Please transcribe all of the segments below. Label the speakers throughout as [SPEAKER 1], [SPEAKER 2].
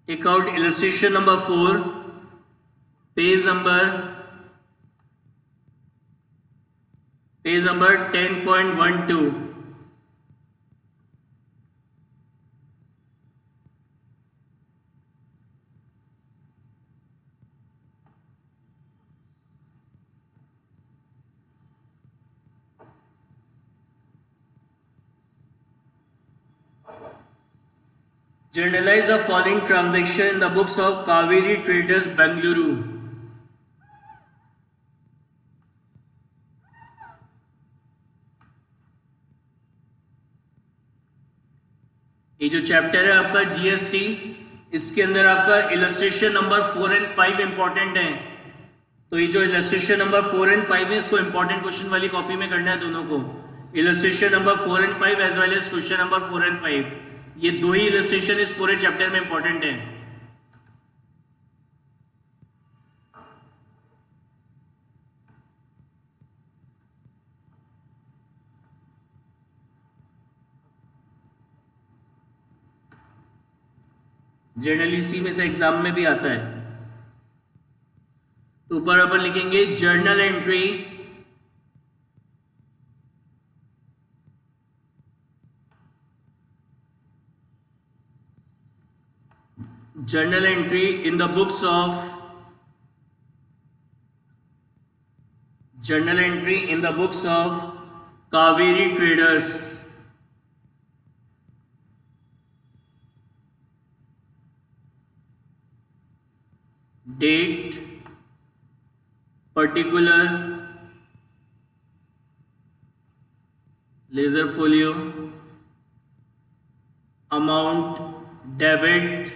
[SPEAKER 1] Take out illustration number 4, page number 10.12. Journalize the following transaction in the books of Kaveri Traders, Bengaluru. ये जो chapter है आपका GST, इसके अंदर आपका इलस्ट्रेशन नंबर 4 एंड 5 इंपॉर्टेंट है। तो ये जो इलस्ट्रेशन नंबर 4 एंड 5 है, इसको इंपॉर्टेंट क्वेश्चन वाली कॉपी में करना है दोनों को। Illustration number 4 and 5 as well as question number 4 and 5, ये दो ही इलस्ट्रेशन इस पूरे चैप्टर में इंपॉर्टेंट है। जनरली इसी में से एग्जाम में भी आता है। तो ऊपर अपन लिखेंगे journal entry in the books of Kaveri Traders. Date, particular, laser folio, amount, debit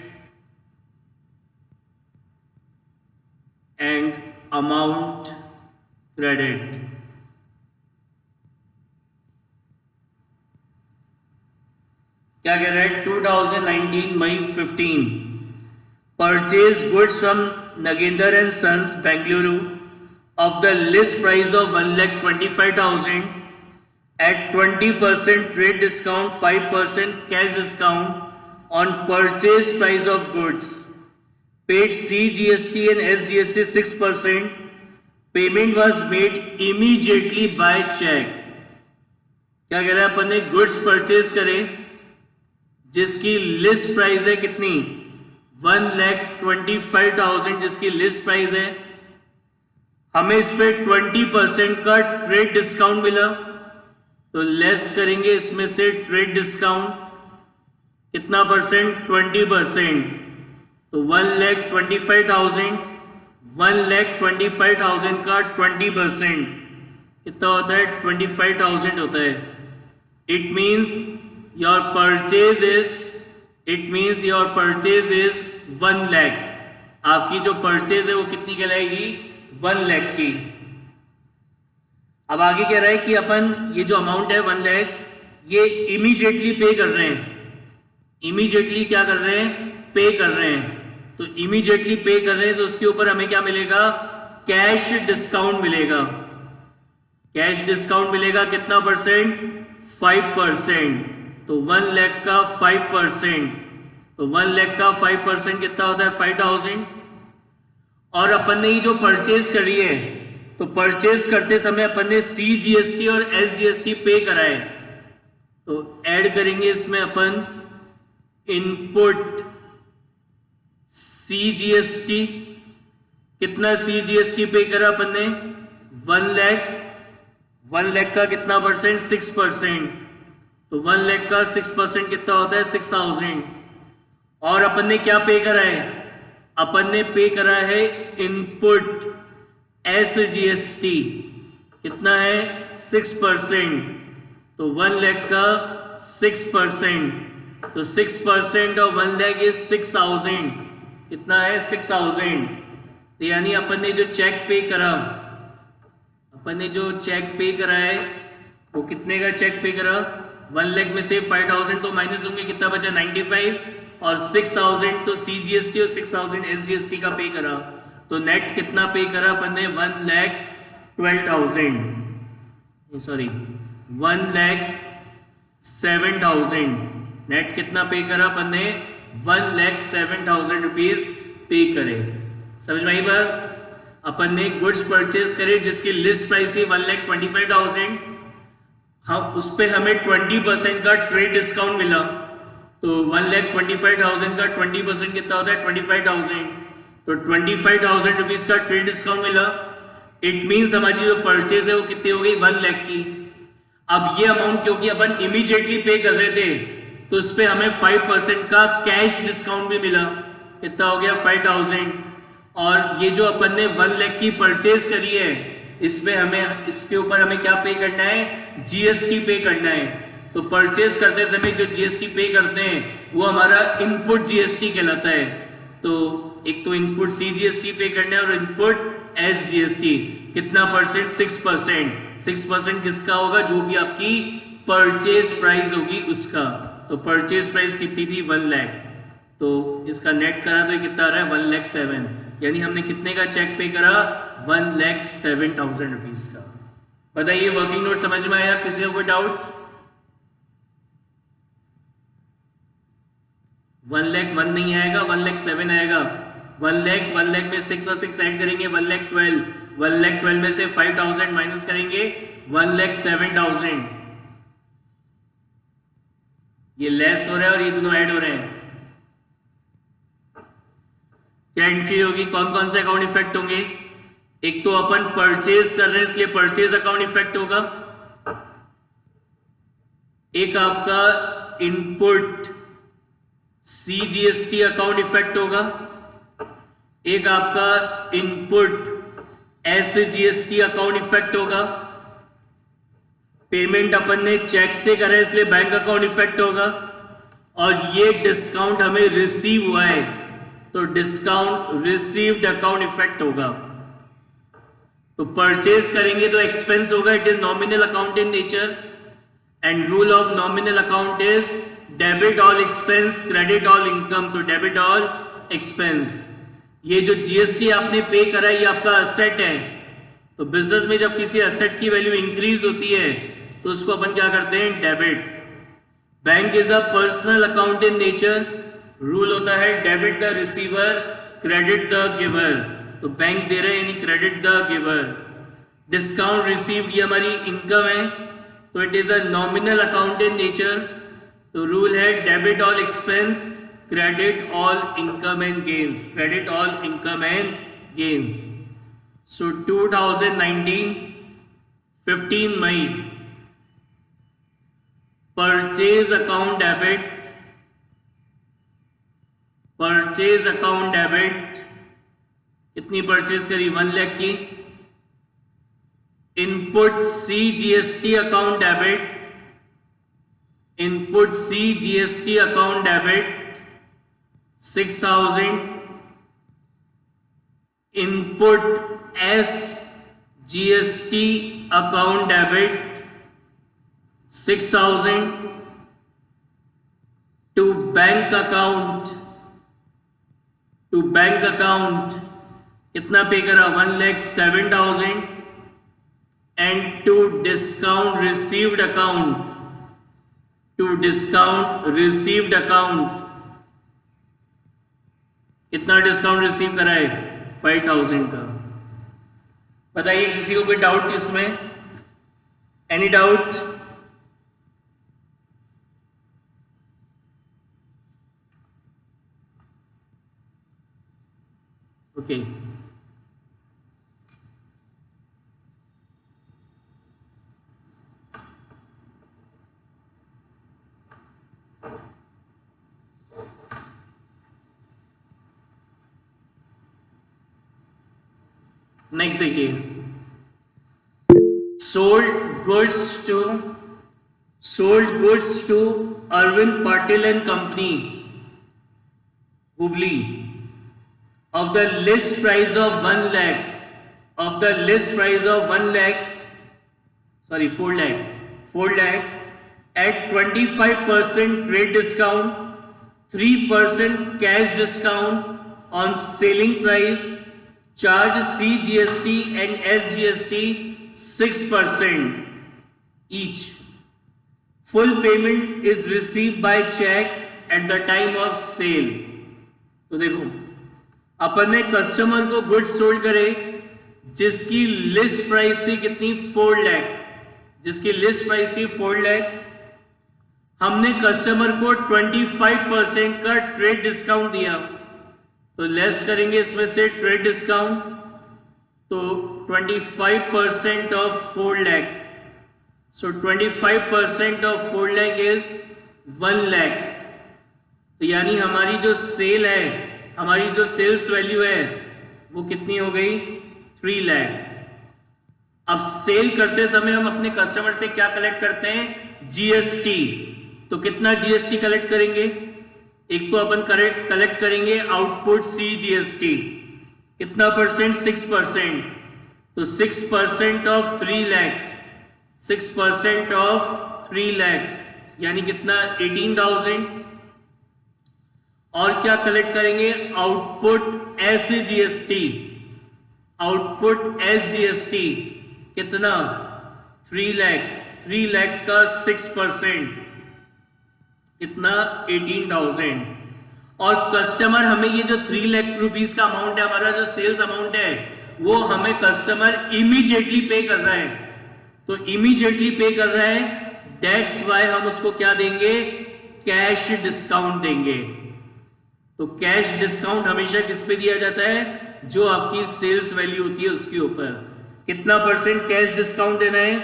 [SPEAKER 1] and amount credit. क्या कह रहा है? 2019 May 15 purchase goods from Nagendra and Sons, Bengaluru of the list price of 1,25,000 at 20% trade discount, 5% cash discount on purchase price of goods. Paid CGST and SGST 6%. Payment was made immediately by check. क्या कह रहा है? अपन ने goods purchase करे जिसकी list price है कितनी? 1,25,000 जिसकी लिस्ट प्राइस है। हमें इस पे 20% का ट्रेड डिस्काउंट मिला, तो लेस करेंगे इसमें से ट्रेड डिस्काउंट कितना परसेंट? 20%। तो 1,25,000 का 20% कितना होता है? 25,000 होता है। It means your purchase is 1 lakh. आपकी जो परचेज है वो कितनी कहलाएगी? 1 लाख की। अब आगे कह रहा है कि अपन ये जो अमाउंट है 1 लाख, ये इमीडिएटली पे कर रहे हैं। इमीडिएटली क्या कर रहे हैं? पे कर रहे हैं। तो इमीडिएटली पे कर रहे हैं तो उसके ऊपर हमें क्या मिलेगा? कैश डिस्काउंट मिलेगा। कैश डिस्काउंट मिलेगा कितना परसेंट? 5%। तो 1 लाख का 5%, तो 1 लाख का 5% कितना होता है? 5,000। और अपन ने ये जो परचेज करी है, तो परचेज करते समय अपन ने CGST और SGST पे कराए, तो ऐड करेंगे इसमें अपन इनपुट CGST। कितना CGST पे करा अपन ने? 1 लाख। 1 लाख का कितना परसेंट? 6%। तो 1 लाख का 6% कितना होता है? 6,000। और अपन ने क्या पे करा है? अपन ने पे करा है इनपुट SGST। कितना है? 6%। तो 1 लाख का 6%, तो 6% ऑफ 1 लाख इज 6,000। कितना है? 6,000। तो यानी अपन ने जो चेक पे करा है वो कितने का चेक पे करा? 1 लाख में से 5,000 तो माइनस होंगे, कितना बचा? 95। और 6,000 तो CGST और 6,000 SGST का पे करा, तो नेट कितना पे करा अपन ने? 1,07,000। नेट कितना पे करा अपन ने? 1,07,000 रुपीज पे करे। समझ में आई बात? अपन ने गुड्स परचेज करे जिसकी लिस्ट प्राइस थी 1,25,000, हम उस पे हमें 20% का ट्रेड डिस्काउंट मिला, तो 1,25,000 का 20% कितना होता है 25,000, तो 25,000 रुपीज का ट्रेड डिस्काउंट मिला। इट मीन्स हमारी जो परचेज है वो कितनी हो गई 1 लाख की। अब ये अमाउंट क्योंकि अपन इमीडिएटली पे कर रहे थे तो उस पर हमें 5% का कैश डिस्काउंट भी मिला, कितना हो गया 5,000। और ये जो अपन ने 1 लाख की परचेज करी है इसमें हमें इसके ऊपर हमें क्या पे करना है जीएसटी पे करना है। तो परचेज करते समय जो जीएसटी पे करते हैं वो हमारा इनपुट जीएसटी कहलाता है। तो एक तो इनपुट सीजीएसटी पे करना है और इनपुट एसजीएसटी कितना परसेंट 6%। 6% किसका होगा जो भी आपकी परचेज प्राइस होगी उसका। तो परचेज प्राइस कितनी थी 1 लाख, तो इसका नेट करा तो ये कितना आ रहा है 1,07,000, यानी हमने कितने का चेक पे करा 1,07,000 रुपीज का। बताइए वर्किंग नोट समझ में आया? किसी को कोई डाउट? 1 लाख 1 नहीं आएगा 1,07,000 आएगा। 1 लाख में 6 और 6 ऐड करेंगे 1,12,000, 1,12,000 में से 5,000 माइनस करेंगे 1,07,000। ये लेस हो रहा है और ये दोनों ऐड हो रहे हैं। क्या एंट्री होगी? कौन कौन से अकाउंट इफेक्ट होंगे? एक तो अपन परचेज कर रहे हैं इसलिए परचेज अकाउंट इफेक्ट होगा। एक आपका इनपुट सीजीएसटी अकाउंट इफेक्ट होगा। एक आपका इनपुट एसजीएसटी अकाउंट इफेक्ट होगा। पेमेंट अपन ने चेक से करा है इसलिए बैंक अकाउंट इफेक्ट होगा। और ये डिस्काउंट हमें रिसीव हुआ है तो डिस्काउंट रिसीव्ड अकाउंट इफेक्ट होगा। तो परचेज करेंगे तो एक्सपेंस होगा, it is nominal account in nature and rule of nominal account is debit all expense credit all income. तो डेबिट ऑल एक्सपेंस, ये जो जीएसटी आपने पे करा है ये आपका असेट है। तो बिजनेस में जब किसी असेट की वैल्यू इंक्रीज होती है तो उसको अपन क्या करते हैं debit. Bank is a personal account in nature, rule होता है debit the receiver credit the giver. तो बैंक दे रहे हैं यानी credit the giver. Discount received ये हमारी इनकम है तो it is a nominal account in nature. तो रूल है debit all expense credit all income and gains, credit all income and gains. So 2019 15 May purchase account debit, purchase account debit कितनी purchase करी 1 लाख की। Input CGST account debit, input CGST account debit 6,000। Input SGST account debit 6,000 to bank account, to bank account कितना pay करा 1,07,000 and to discount received account, to discount received account कितना discount receive करा है 5,000 का। बताइए किसी को कोई डाउट इसमें? Any doubt? ओके नेक्स्ट देखिए, sold goods to Arvind Patil and company Hubli of the list price of 1 lakh, of the list price of 1 lakh, sorry 4 lakh at 25% trade discount, 3% cash discount on selling price, charge CGST and SGST 6% each. Full payment is received by check at the time of sale. तो देखो अपन ने customer को goods sold करे जिसकी list price थी कितनी, 4 लाख, जिसकी list price थी 4 लाख। हमने कस्टमर को 25% का ट्रेड डिस्काउंट दिया, तो लेस करेंगे इसमें से ट्रेड डिस्काउंट, तो 25% of 4 lakh, so 25% of 4 lakh is 1 lakh. तो यानी हमारी जो सेल है, हमारी जो सेल्स वैल्यू है वो कितनी हो गई, 3 लाख। अब सेल करते समय हम अपने कस्टमर से क्या कलेक्ट करते हैं, जीएसटी। तो कितना जीएसटी कलेक्ट करेंगे, एक तो अपन कलेक्ट करेंगे आउटपुट सी जीएसटी, कितना परसेंट, 6%। तो 6% ऑफ 3 लाख, 6% ऑफ 3 लाख यानी कितना, 18,000। और क्या कलेक्ट करेंगे, output S GST, output S GST कितना, 3 लाख, 3 लाख का 6% कितना, 18,000। और कस्टमर हमें ये जो 3 लाख रुपीस का अमाउंट है, हमारा जो सेल्स अमाउंट है, वो हमें कस्टमर इमीडिएटली पे कर रहा है। तो इमीडिएटली पे कर रहा है, दैट्स व्हाई हम उसको क्या देंगे, कैश डिस्काउंट देंगे। तो कैश डिस्काउंट हमेशा किस पे दिया जाता है, जो आपकी सेल्स वैल्यू होती है उसके ऊपर। कितना परसेंट कैश डिस्काउंट देना है,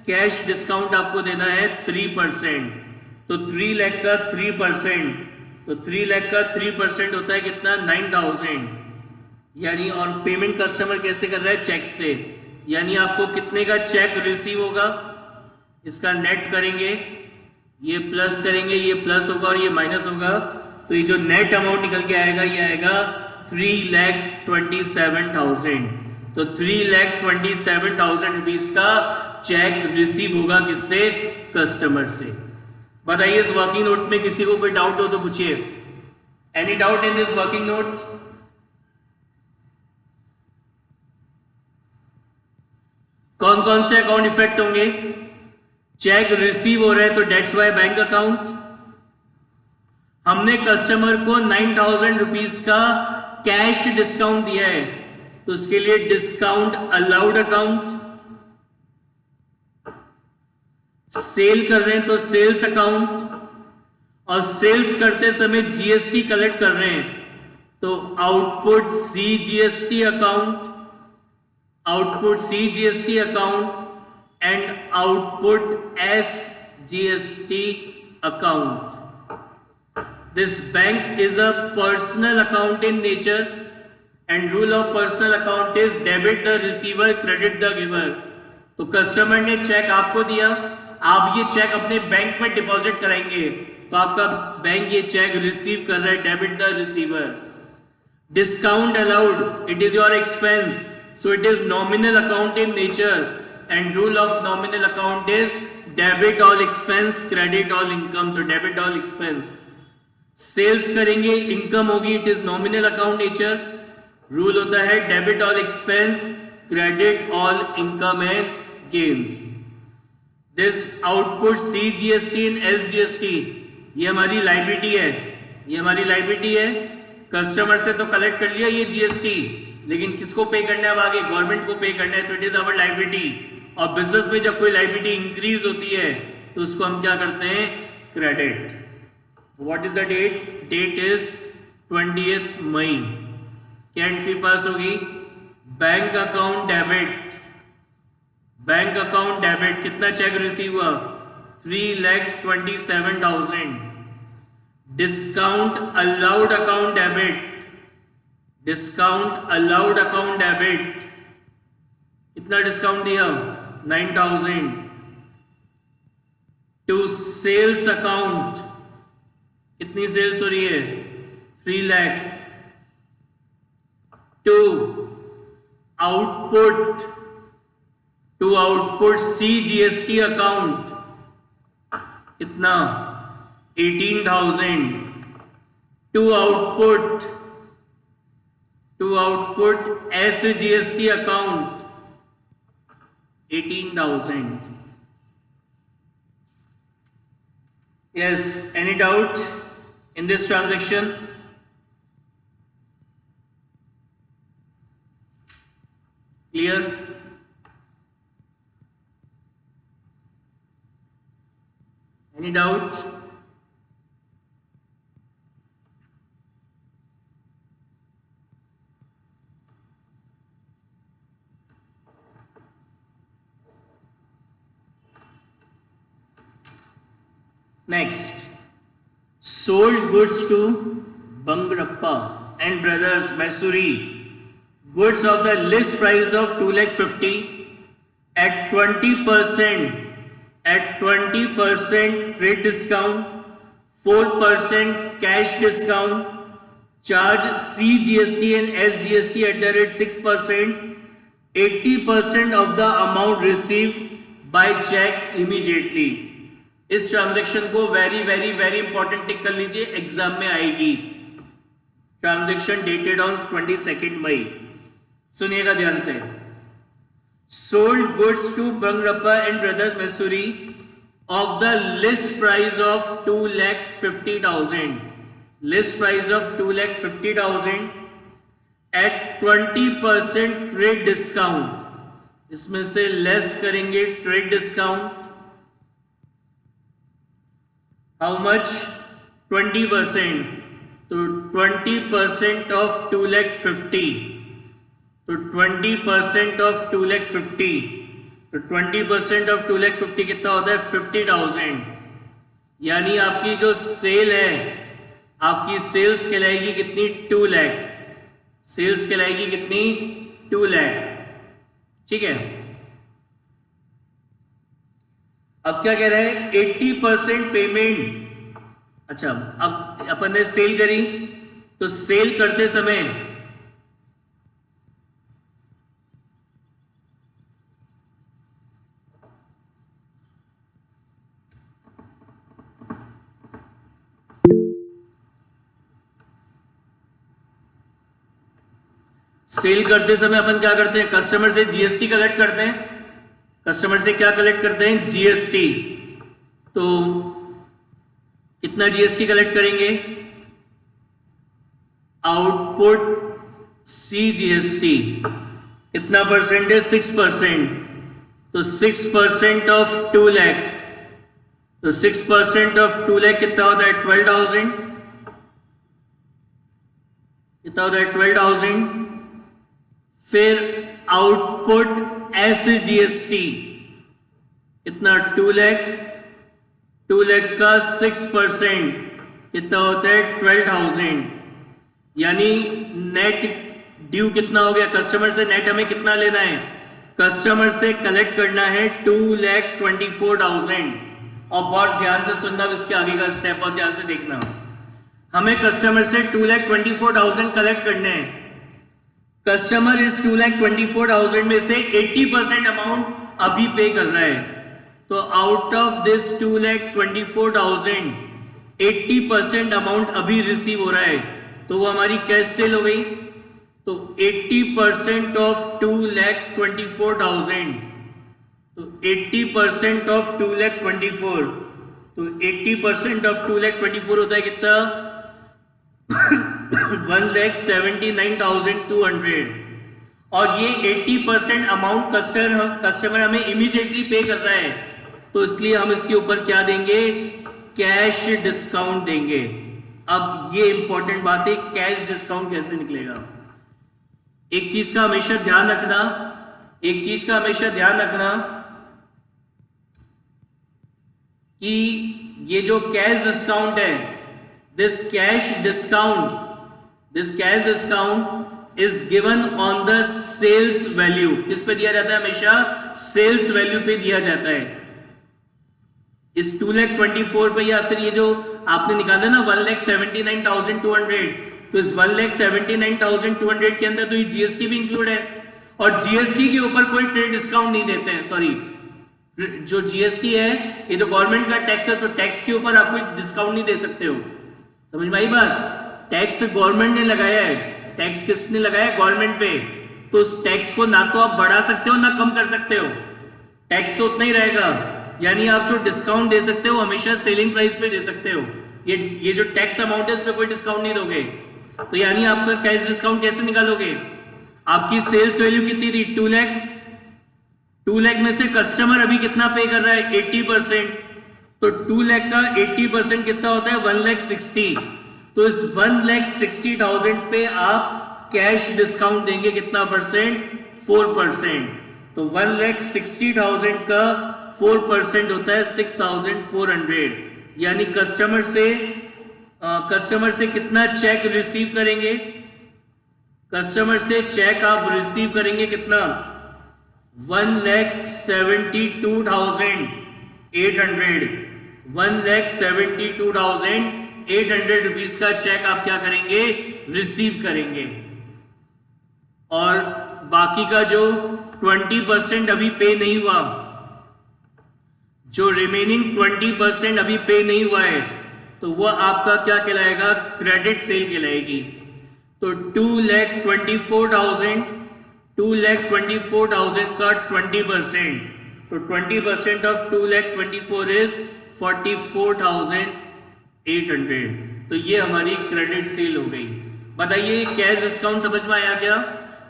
[SPEAKER 1] कैश डिस्काउंट आपको देना है 3%। तो 3 लाख का 3%, तो 3 लाख का 3% होता है कितना, 9,000। यानी और पेमेंट कस्टमर कैसे कर रहा है, चेक से। यानी आपको कितने का चेक रिसीव होगा, इसका नेट करेंगे, ये प्लस करेंगे, ये प्लस होगा और ये माइनस होगा, तो ये जो नेट अमाउंट निकल के आएगा ये आएगा 3,27,000। तो 3,27,000 रुपीज का चेक रिसीव होगा किससे, कस्टमर से। बताइए इस वर्किंग नोट में किसी को कोई डाउट हो तो पूछिए। Any doubt in this working note? कौन कौन से अकाउंट इफेक्ट होंगे, चेक रिसीव हो रहा है तो डेट्स वाई बैंक अकाउंट। हमने कस्टमर को 9,000 रुपीज का कैश डिस्काउंट दिया है, तो उसके लिए डिस्काउंट अलाउड अकाउंट। सेल कर रहे हैं तो सेल्स अकाउंट, और सेल्स करते समय जीएसटी कलेक्ट कर रहे हैं तो output C GST account, output C GST account and output S GST account. This bank is a personal account in nature and rule of personal account is debit the receiver, credit the giver। तो customer ने check आपको दिया, आप ये check अपने bank में deposit कराएंगे, तो आपका बैंक ये चेक रिसीव कर रहा है, debit the receiver. Discount allowed, it is your expense, so it is nominal account in nature and rule of nominal account is debit all expense, credit all income. तो debit all expense. Sales करेंगे, income होगी, it is nominal account nature, rule होता है debit all expense, credit all income and gains. This output C GST and S GST, ये हमारी liability है, ये हमारी लाइबिलिटी है। कस्टमर से तो कलेक्ट कर लिया ये जीएसटी, लेकिन किसको पे करना है, अब आगे गवर्नमेंट को पे करना है, तो इट इज आवर लाइबिलिटी। और बिजनेस में जब कोई लाइबिलिटी इंक्रीज होती है तो उसको हम क्या करते हैं, credit. What is the date? Date is 20th May. क्या एंट्री पास होगी, bank account debit, bank account debit. कितना चेक रिसीव हुआ, 3,27,000। Discount allowed account debit, discount allowed account debit, कितना डिस्काउंट दिया, 9,000। टू सेल्स अकाउंट, कितनी sales हो रही है, 3 lakh. To output, to output C GST account, कितना, 18,000। To output S GST account, 18,000। Yes, any doubt? in this transaction? Clear? Any doubt? Next, sold goods to Bangrappa and Brothers, Mysuri, goods of the list price of 2,50,000 at 20% rate discount, 4% cash discount, charge CGST and SGST at the rate 6%, 80% of the amount received by check immediately. इस transaction को very very very important tick कर लीजिए, exam में आएगी। Transaction dated on 22 May. सुनिएगा ध्यान से। Sold goods to Bangarappa and brothers Mysore of the list price of 2,50,000, list price of 2,50,000 at 20% trade discount. इसमें से लेस करेंगे ट्रेड डिस्काउंट। How much? 20%. तो 20% of 2,50,000. तो 20% of 2,50,000. तो 20% of 2,50,000 कितना होता है? 50,000। यानी आपकी जो सेल है, आपकी सेल्स कहलाएगी कितनी? 2 लाख। सेल्स कहलाएगी कितनी? 2 लाख। ठीक है। अब क्या कह रहा है? 80% पेमेंट। अच्छा, अब अपन ने सेल करी, तो सेल करते समय अपन क्या करते हैं? कस्टमर से जीएसटी कलेक्ट करते हैं। कस्टमर से क्या कलेक्ट करते हैं? जीएसटी। तो कितना जीएसटी कलेक्ट करेंगे? आउटपुट सीजीएसटी कितना परसेंट है? 6%। तो 6% ऑफ 2 लाख, तो 6% ऑफ 2 लाख कितना होता है? 12,000। कितना होता है? 12,000। फिर आउटपुट एसजीएसटी कितना? 2 लाख। 2 लाख का 6% कितना होता है? 12,000। यानी नेट ड्यू कितना हो गया? कस्टमर से नेट हमें कितना लेना है? कस्टमर से कलेक्ट करना है 2,24,000। और बहुत ध्यान से सुनना, इसके आगे का स्टेप बहुत ध्यान से देखना। हमें कस्टमर से 2,24,000 कलेक्ट करने हैं। कस्टमर इस 2,24,000 में से 80% अमाउंट अभी पे कर रहा है। तो आउट ऑफ दिस 2,24,000 80% अमाउंट अभी रिसीव हो रहा है, तो वो हमारी कैश सेल हो गई। तो 80% ऑफ 2,24,000, तो 80% ऑफ 2,24,000, तो 80% ऑफ 2,24,000 होता है कितना? 1,79,200। और ये 80% अमाउंट कस्टमर हमें इमीडिएटली पे कर रहा है, तो इसलिए हम इसके ऊपर क्या देंगे? कैश डिस्काउंट देंगे। अब ये इंपॉर्टेंट बात है, कैश डिस्काउंट कैसे निकलेगा? एक चीज का हमेशा ध्यान रखना, कि ये जो कैश डिस्काउंट है, this cash discount is given on the sales value. किस पे दिया जाता है? हमेशा सेल्स वैल्यू पे दिया जाता है। इस 2,24,000 पे, या फिर ये जो आपने निकाला ना 1,79,200, तो इस 1,79,200 के अंदर तो ये जीएसटी भी इंक्लूड है, और जीएसटी के ऊपर कोई ट्रेड डिस्काउंट नहीं देते हैं। सॉरी, जो जीएसटी है ये तो गवर्नमेंट का टैक्स है, तो टैक्स के ऊपर आप कोई डिस्काउंट नहीं दे सकते हो। समझ में आई बात? टैक्स गवर्नमेंट ने लगाया है। टैक्स किसने लगाया है? गवर्नमेंट पे। तो उस टैक्स को ना तो आप बढ़ा सकते हो ना कम कर सकते हो, टैक्स तो उतना ही रहेगा। यानी आप जो डिस्काउंट दे सकते हो हमेशा सेलिंग प्राइस पे दे सकते हो। ये जो टैक्स अमाउंट है उस पर कोई डिस्काउंट नहीं दोगे, तो यानी आपका कैश डिस्काउंट कैसे निकालोगे? आपकी सेल्स वैल्यू कितनी थी? 2 लाख। 2 लाख में से कस्टमर अभी कितना पे कर रहा है? 80%। तो 2 लाख का 80% कितना होता है? 1,60,000। तो इस 1,60,000 पे आप कैश डिस्काउंट देंगे कितना परसेंट? 4%। तो 1,60,000 का 4% होता है 6,400। यानी कस्टमर से कितना चेक रिसीव करेंगे? कस्टमर से चेक आप रिसीव करेंगे कितना? 1,72,800। 1,72,800 रुपीज का चेक आप क्या करेंगे? रिसीव करेंगे। और बाकी का जो 20% अभी पे नहीं हुआ, जो रिमेनिंग 20% अभी पे नहीं हुआ है, तो वो आपका क्या कहलाएगा? क्रेडिट सेल कहलाएगी। तो 2,24,000 का 20%, तो 20% ऑफ 2,24,000 इज 44,800। तो ये हमारी क्रेडिट सेल हो गई। बताइए कैश डिस्काउंट समझ में आया क्या?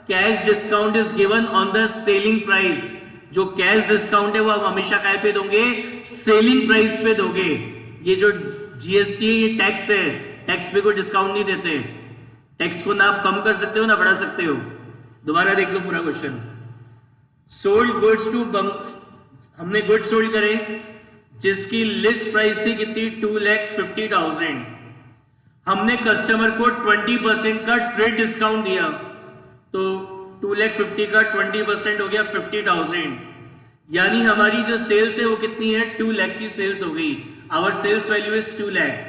[SPEAKER 1] Cash discount is given on the selling price. जो कैश डिस्काउंट है वो आप हमेशा काय पे दोगे? सेलिंग प्राइस पे दोगे। ये जो जीएसटी है ये टैक्स है, टैक्स पे कोई डिस्काउंट नहीं देते। टैक्स को ना आप कम कर सकते हो ना बढ़ा सकते हो। दोबारा देख लो पूरा क्वेश्चन। सोल्ड गुड्स टू हमने गुड्स सोल्ड करे जिसकी लिस्ट प्राइस थी कितनी? 2,50,000। हमने कस्टमर को 20% का ट्रेड डिस्काउंट दिया, तो 2,50,000 का 20% हो गया 50,000। यानी हमारी जो सेल्स है वो कितनी है? 2 लाख की सेल्स हो गई। Our sales value is 2 lakh.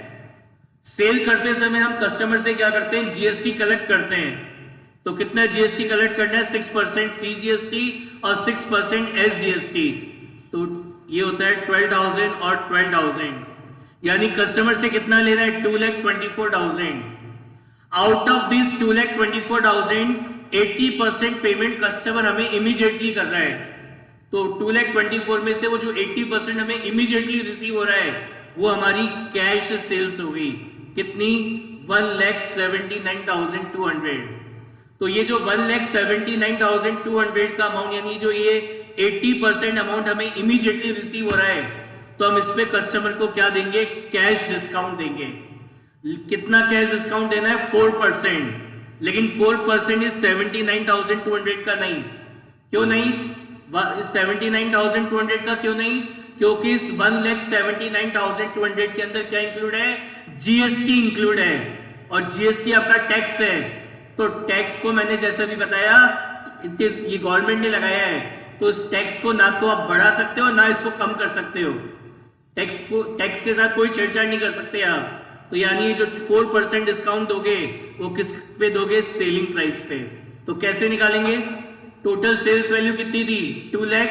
[SPEAKER 1] Sale करते समय हम कस्टमर से क्या करते हैं? जीएसटी कलेक्ट करते हैं। तो कितना जीएसटी कलेक्ट करना है? 6% सीजीएसटी और 6% एसजीएसटी। तो ये होता है 12,000 और 12,000। यानी कस्टमर से कितना ले रहा है? 2,24,000। Out of this 2,24,000 80% payment customer हमें इमीडिएटली कर रहा है। तो 2,24,000 में से वो जो 80% हमें इमीडिएटली रिसीव हो रहा है वो हमारी कैश सेल्स हो गई। कितनी? 1,79,200। तो ये जो 1,79,200 का अमाउंट, यानी जो ये 80% अमाउंट हमें इमीडिएटली रिसीव हो रहा है, तो हम इस पे कस्टमर को क्या देंगे? कैश डिस्काउंट देंगे। कितना कैश डिस्काउंट देना है? 4%। लेकिन 4% इस 79,200 का नहीं। क्यों नहीं? 79,200 का क्यों नहीं? क्योंकि इस 1,79,200 के अंदर क्या इंक्लूड है? जीएसटी इंक्लूड है, और जीएसटी आपका टैक्स है। तो टैक्स को मैंने जैसा भी बताया, ये गवर्नमेंट ने लगाया है, तो इस टैक्स को ना तो आप बढ़ा सकते हो ना इसको कम कर सकते हो। टैक्स के साथ कोई छेड़छाड़ नहीं कर सकते आप। तो यानी ये जो 4% डिस्काउंट दोगे वो किस पे दोगे? सेलिंग प्राइस पे। तो कैसे निकालेंगे? टोटल सेल्स वैल्यू कितनी थी? 2 लाख।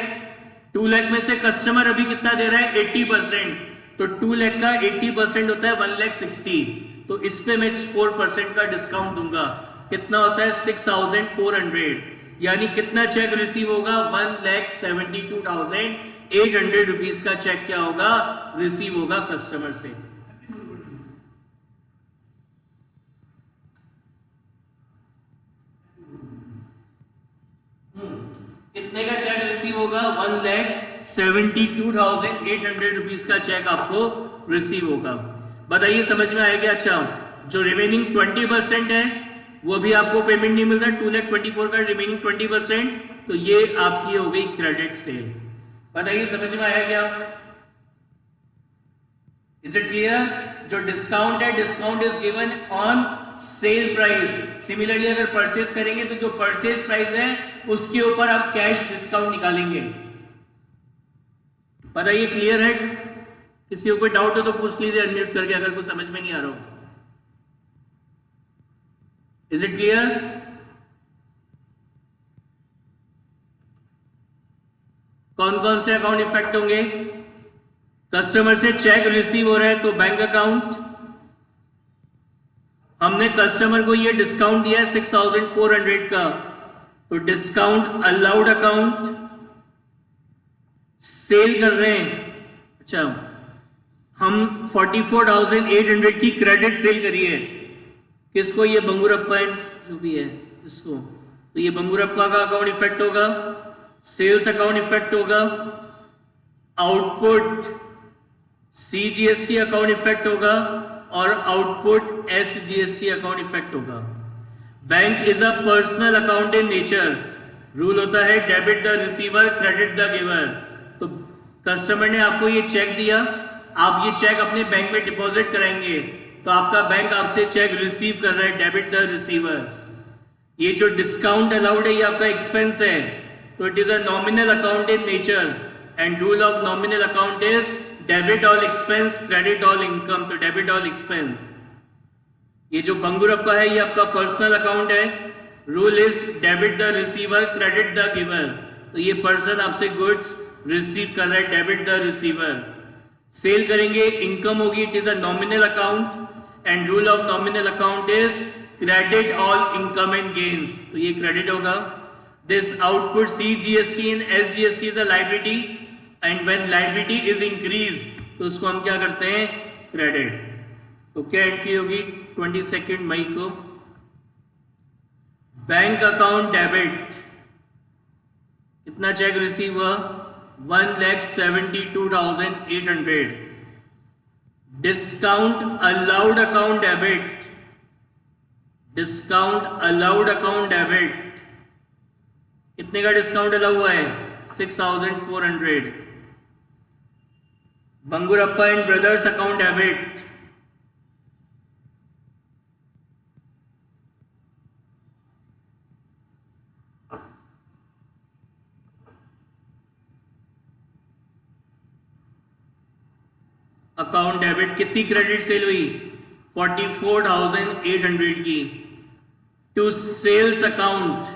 [SPEAKER 1] 2 लाख में से कस्टमर अभी कितना दे रहा है? 80%। तो 2 लाख का 80% होता है 1,60,000। तो इस पे मैं 4% का डिस्काउंट दूंगा। कितना होता है? 6,400। यानी कितना चेक रिसीव होगा? 1,72,800 रुपीज का चेक क्या होगा? रिसीव होगा कस्टमर से। कितने का चेक रिसीव होगा? 1,72,800 रुपीज का चेक आपको रिसीव होगा। बताइए समझ में आएगा? अच्छा, जो रिमेनिंग 20% है वो भी आपको पेमेंट नहीं मिलता। 2,24,000 का रिमेनिंग 20%, तो ये आपकी हो गई क्रेडिट सेल। बताइए समझ में आया क्या? Is it clear? जो डिस्काउंट है, discount is given on sale price. Similarly अगर परचेज करेंगे तो जो परचेज प्राइस है उसके ऊपर आप कैश डिस्काउंट निकालेंगे। बताइए क्लियर है? किसी को कोई डाउट हो तो पूछ लीजिए अनम्यूट करके, अगर कुछ समझ में नहीं आ रहा हो। Is it clear? कौन कौन से अकाउंट इफेक्ट होंगे? कस्टमर से चेक रिसीव हो रहा है तो बैंक अकाउंट। हमने कस्टमर को ये डिस्काउंट दिया है 6,400 का, तो डिस्काउंट अलाउड अकाउंट। सेल कर रहे हैं, अच्छा हम 44,800 की क्रेडिट सेल करिए, किसको? ये बंगुरप्पा एंड जो भी है इसको, तो ये बंगुरप्पा का अकाउंट इफेक्ट होगा, सेल्स अकाउंट इफेक्ट होगा, आउटपुट CGST अकाउंट इफेक्ट होगा और आउटपुट SGST अकाउंट इफेक्ट होगा। Bank is a personal account in nature, rule होता है debit the receiver credit the giver. तो कस्टमर ने आपको ये चेक दिया, आप ये चेक अपने बैंक में डिपॉजिट कराएंगे, तो आपका बैंक आपसे चेक रिसीव कर रहा है, डेबिट द रिसीवर। ये जो डिस्काउंट अलाउड है ये आपका एक्सपेंस है, तो it is a nominal account in nature and rule of nominal account is debit all expense credit all income, तो डेबिट ऑल एक्सपेंस। ये जो बंगुरप्पा है ये आपका पर्सनल अकाउंट है, rule is debit the receiver credit the giver, तो ये person आपसे गुड्स रिसीव कर रहा है, डेबिट द रिसीवर। सेल करेंगे, इनकम होगी, it is a nominal account and rule of nominal account is credit all income and gains, तो ये क्रेडिट होगा। This output CGST and SGST is a liability and when liability is increase तो उसको हम क्या करते हैं? क्रेडिट। तो क्या एंट्री होगी 22 मई को? बैंक अकाउंट डेबिट, कितना चेक रिसीव हुआ? 1,72,800। Discount allowed account debit, discount allowed account debit, कितने का डिस्काउंट अलाउ हुआ है? 6,400। Bangurappa and brothers account debit, account debit कितनी क्रेडिट सेल हुई? 44,800 की। To sales account,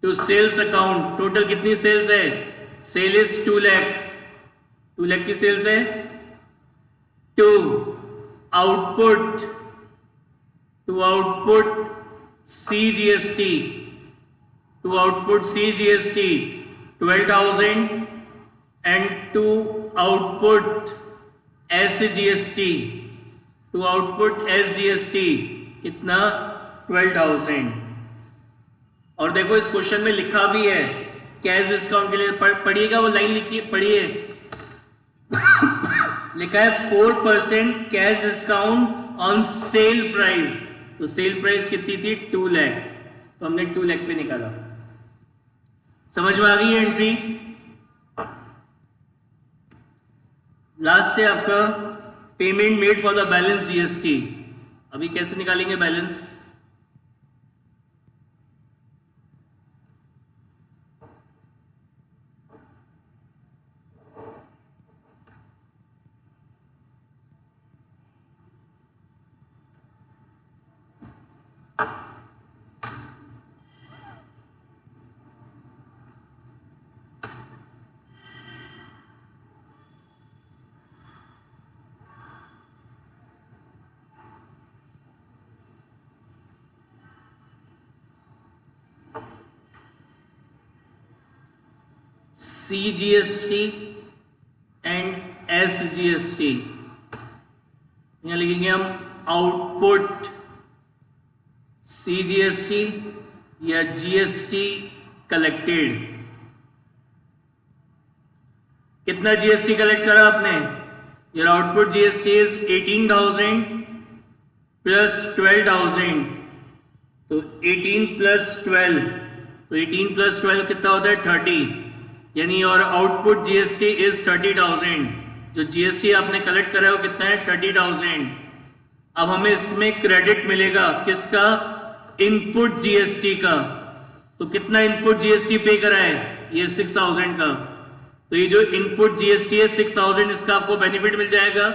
[SPEAKER 1] to sales account total कितनी सेल्स है? सेल इज 2 लाख, 2 लाख की सेल्स है। To output, to output CGST, to output CGST 12,000 and to output SGST, to output SGST कितना? 12,000। और देखो इस क्वेश्चन में लिखा भी है कैश डिस्काउंट के लिए, पढ़िएगा वो लाइन लिखी है, पढ़िए। लिखा है 4% cash discount on sale price, तो सेल प्राइस कितनी थी? 2 लाख, तो हमने 2 लाख पे निकाला। समझ में आ गई है एंट्री? लास्ट है आपका payment made for the balance GST। अभी कैसे निकालेंगे बैलेंस? CGST एंड SGST, यहां लिखेंगे हम आउटपुट CGST या GST कलेक्टेड। कितना GST कलेक्ट करा आपने? Your output GST is 18,000 plus 12,000, तो 18 प्लस 12, तो 18 प्लस 12 कितना होता है? 30, यानी और आउटपुट GST इज 30,000। जो GST आपने कलेक्ट करा है वो कितना है? 30,000। अब हमें इसमें क्रेडिट मिलेगा किसका? इनपुट GST का। तो कितना इनपुट GST पे करा है? ये 6,000 का। तो ये जो इनपुट GST है 6,000, इसका आपको बेनिफिट मिल जाएगा,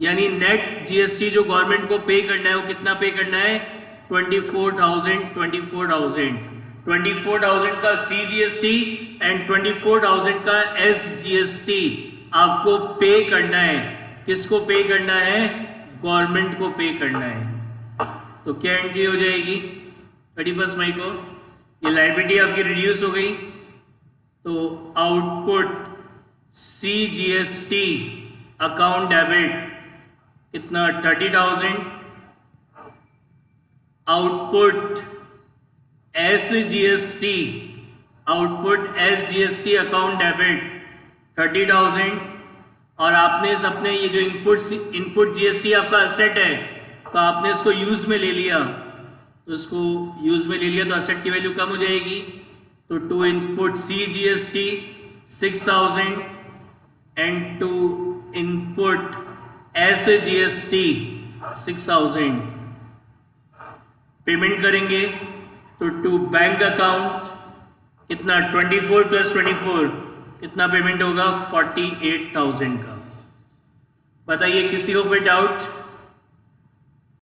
[SPEAKER 1] यानी नेट GST जो गवर्नमेंट को पे करना है वो कितना पे करना है? 24,000, 24,000, 24,000 का CGST एंड 24,000 का SGST आपको पे करना है। किसको पे करना है? गवर्नमेंट को पे करना है। तो क्या एंट्री हो जाएगी 31 मई को? ये लायबिलिटी आपकी रिड्यूस हो गई, तो आउटपुट CGST अकाउंट डेबिट कितना 30,000, output SGST, output SGST account debit 30,000, और आपने अपने ये जो इनपुट GST आपका असेट है तो आपने इसको यूज में ले लिया, तो इसको यूज में ले लिया तो असेट की वैल्यू कम हो जाएगी। तो to input CGST 6,000 and to input SGST 6,000 payment करेंगे। तो टू बैंक अकाउंट कितना 24 + 24 कितना पेमेंट होगा 48,000 का। बताइए किसी को कोई डाउट?